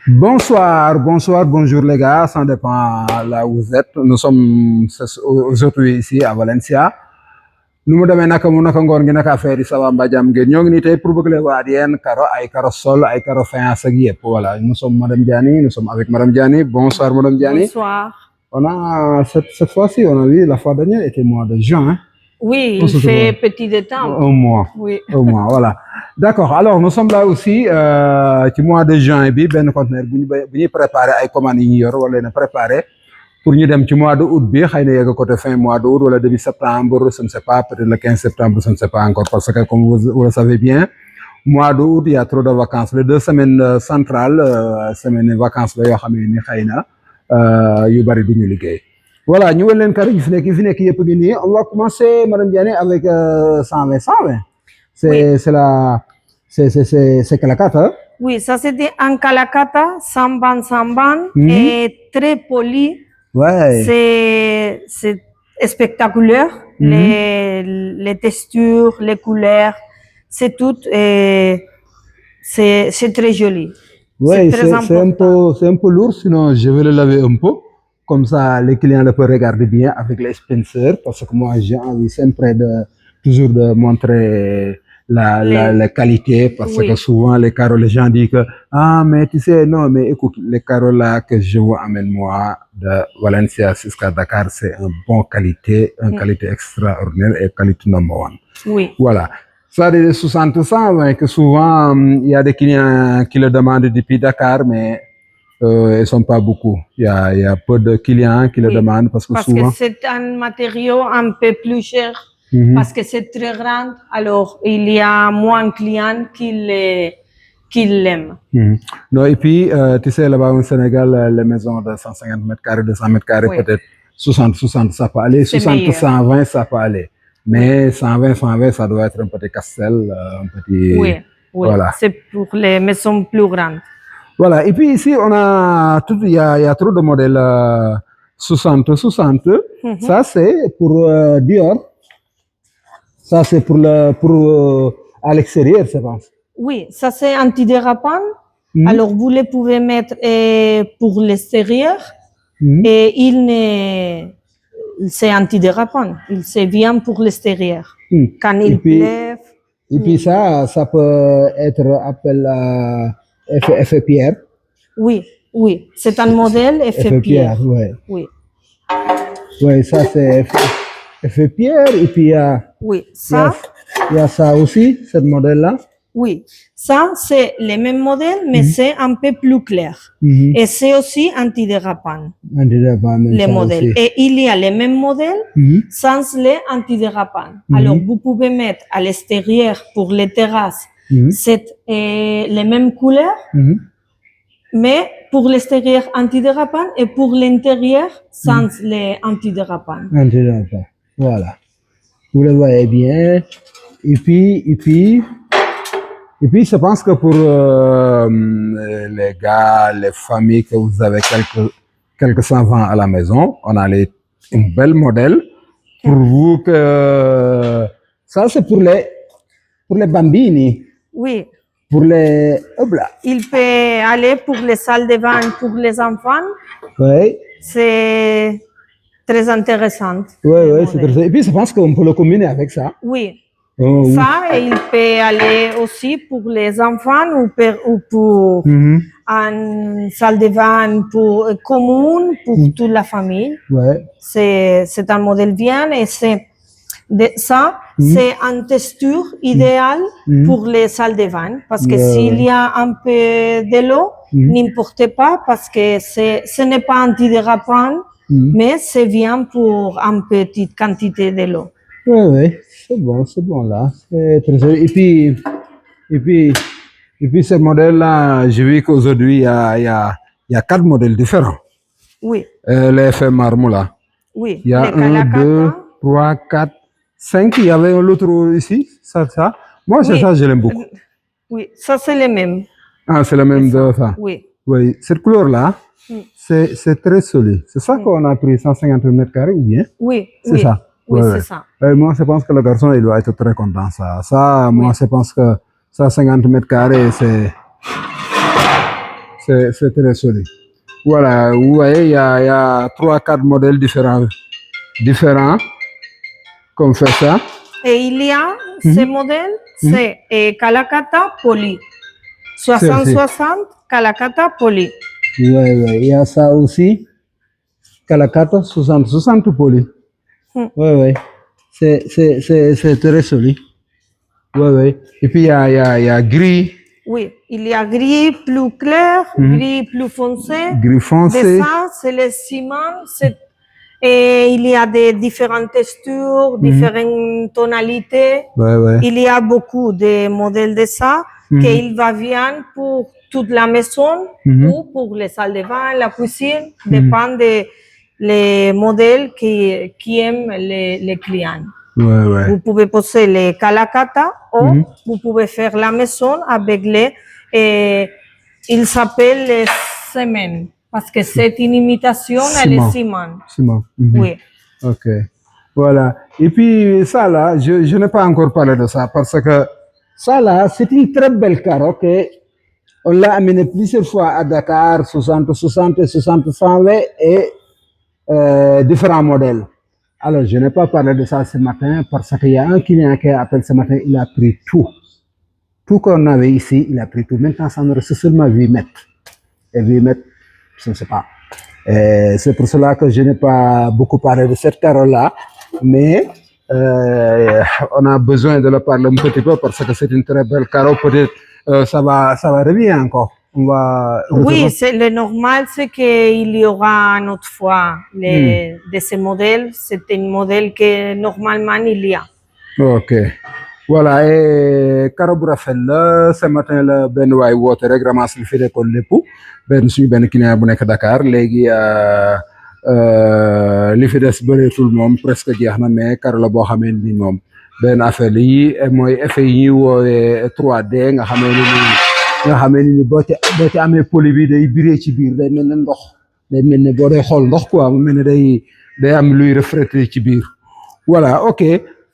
Bonsoir, bonsoir, bonjour les gars, ça dépend là où vous êtes. Nous sommes aujourd'hui ici à Valencia. Nous me demandons naka mu naka ngor ngi naka affaire yi sawa mbadiam ngeen ñoo ngi ni tay pour bëgg leen waat yeen karo sol ay karo faïence ak yépp voilà nous sommes madame Diani nous sommes avec madame Diani bonsoir madame Diani. Bonsoir. On a cette fois-ci on a vu la fois dernière était mois de juin hein? Oui, il fait petit détente. Un mois. Oui. Un mois, voilà. D'accord. Alors, nous sommes là aussi, du mois de juin, ben conteneur, bu préparer ay commandes yi ñu yor wala na préparer pour ñu dem ci mois de août bi xeyna yegg côté fin mois de août wala début septembre, je ne sais pas, peut-être le 15 septembre, je ne sais pas encore parce que comme vous le savez bien, mois de août il y a trop de vacances. Les 2 semaines centrales, semaine de vacances la yo xamé ni xeyna yu bari duñu liggéey. Voilà, nous allons on va commencer, Madame Diané, avec 120, 120. C'est Kalakata. Hein? Oui, ça c'était un Kalakata, Samban Samban, et très poli. Ouais. C'est spectaculaire. Les textures, les couleurs, c'est tout. Et c'est très joli. Oui, c'est un peu lourd, sinon je vais le laver un peu. Comme ça, les clients le peuvent regarder bien avec les Spencer, parce que moi, j'ai envie sempre toujours de montrer la qualité, parce que souvent, les carreaux, les gens disent que, ah, mais tu sais, non, mais écoute, les carreaux là que je vous amène moi de Valencia jusqu'à Dakar, c'est une bonne qualité, une qualité extraordinaire et qualité number one. Oui. Voilà. Ça, des 60 120, que souvent, il y a des clients qui le demandent depuis Dakar, mais ils sont pas beaucoup. Il y a peu de clients qui le demandent parce que souvent. Parce que c'est un matériau un peu plus cher, parce que c'est très grand. Alors, il y a moins de clients qui l'aiment. Non, et puis, tu sais, là-bas au Sénégal, les maisons de 150 mètres carrés, 200 mètres carrés, peut-être 60, ça peut aller. 60, 120, ça peut aller. Mais 120, ça doit être un petit castel, un petit. Oui, voilà. C'est pour les maisons plus grandes. Voilà, et puis ici, on a tout, il y a trop de modèles 60. Ça, c'est pour Dior. Ça, c'est pour à l'extérieur, je pense. Oui, ça, c'est antidérapant. Alors, vous les pouvez mettre pour l'extérieur. Et c'est antidérapant. Il se vient pour l'extérieur. Quand il pleut. Et puis ça peut être appelé effet pierre. Oui. C'est un modèle effet pierre. Oui. Oui, ça c'est effet pierre. Et puis il y a ça aussi, ce modèle-là. Oui, ça c'est le même modèle, mais c'est un peu plus clair. Et c'est aussi antidérapant. Les modèles. Et il y a les mêmes modèles sans les antidérapants. Alors vous pouvez mettre à l'extérieur pour les terrasses les mêmes couleurs, mais pour l'extérieur antidérapant et pour l'intérieur sans les antidérapants. Antidérapant, voilà. Vous le voyez bien. Et puis, je pense que pour les gars, les familles que vous avez quelques enfants à la maison, on a un bel modèle pour vous que ça c'est pour les bambini. Oui. Pour les il peut aller pour les salles de bain pour les enfants. Oui. C'est très intéressant. Oui, c'est intéressant. Et puis, je pense qu'on peut le combiner avec ça. Oui. Ça, il peut aller aussi pour les enfants ou pour une salle de bain commune pour toute la famille. Ouais. C'est un modèle bien et c'est une texture idéale pour les salles de bain parce que s'il y a un peu de l'eau, n'importe pas parce que ce n'est pas antidérapant, mais c'est bien pour une petite quantité de l'eau. Oui, c'est bon là. C'est très joli. Et puis ce modèle-là, j'ai vu qu'aujourd'hui, il y a 4 modèles différents. Oui. Les effets marmot là. Oui. Il y a 1, 2, 3, 4, 5. Il y avait un autre ici, ça. Moi, c'est ça, je l'aime beaucoup. Oui, ça c'est le même. Ah, c'est le même de ça. Oui. Oui, cette couleur-là, c'est très solide. C'est ça qu'on a pris 150 mètres carrés ou bien? Oui. C'est ça. Oui, c'est ça. Moi, je pense que le garçon, il doit être très content. Ça moi, je pense que 150 mètres carrés, c'est très solide. Voilà, vous voyez, il y a 3-4 modèles différents qu'on fait ça. Et il y a ce modèle, c'est Calacata Poly. 60-60 Calacata Poly. Oui, il y a ça aussi. Calacata 60-60 Poly. Oui. C'est très solide. Oui. Et puis il y a gris. Oui, il y a gris plus clair, gris plus foncé. Gris foncé. De ça, c'est le ciment. Et il y a des différentes textures, différentes tonalités. Ouais. Il y a beaucoup de modèles de ça qu'il va bien pour toute la maison ou pour les salles de bain, la cuisine, dépend des les modèles qui aiment les clients. Ouais. Vous pouvez poser les Calacata ou vous pouvez faire la maison avec il s'appelle les semaines parce que c'est une imitation à les ciment. Oui. Ok. Voilà. Et puis ça là, je n'ai pas encore parlé de ça parce que ça là, c'est une très belle carreau que on l'a amené plusieurs fois à Dakar, 60-60, 60-120 et différents modèles. Alors, je n'ai pas parlé de ça ce matin parce qu'il y a un client qui appelle ce matin, il a pris tout. Tout qu'on avait ici, il a pris tout. Maintenant, ça me reste seulement 8 mètres. Et 8 mètres, je ne sais pas. C'est pour cela que je n'ai pas beaucoup parlé de cette carreau-là. Mais on a besoin de le parler un petit peu parce que c'est une très belle carreau. Peut-être ça va revenir encore. Oui, le normal, c'est qu'il y aura une autre fois de ces modèles. C'est un modèle que normalement il y a. Ok. Voilà, et carreau bu rafet la ce matin la benn waay woote rek ramasse li fi nekkoon lépp suñu benn client bu nekk Dakar léegi li fi des bëreetul moom presque jeex na mais carreau la boo xamee ni moom benn affaire yi mooy effet yi ñuy woowee 3D nga xamee ni boo ci amee poli bi day biree ci biir day mel ne ndox day mel ne boo day xool ndox quoi mu mel ne day am luy refléter ci biir voilà. Ok,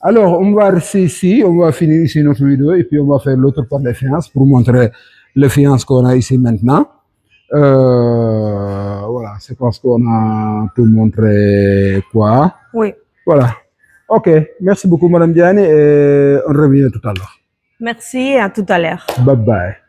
alors on va rester ici, on va finir ici notre vidéo et puis on va faire l'autre part des fiances pour montrer les fiances qu'on a ici maintenant. Voilà, c'est parce qu'on a tout montré quoi. Oui. Voilà. Ok, merci beaucoup Madame Diane et on revient tout à l'heure. Merci, à tout à l'heure. Bye bye.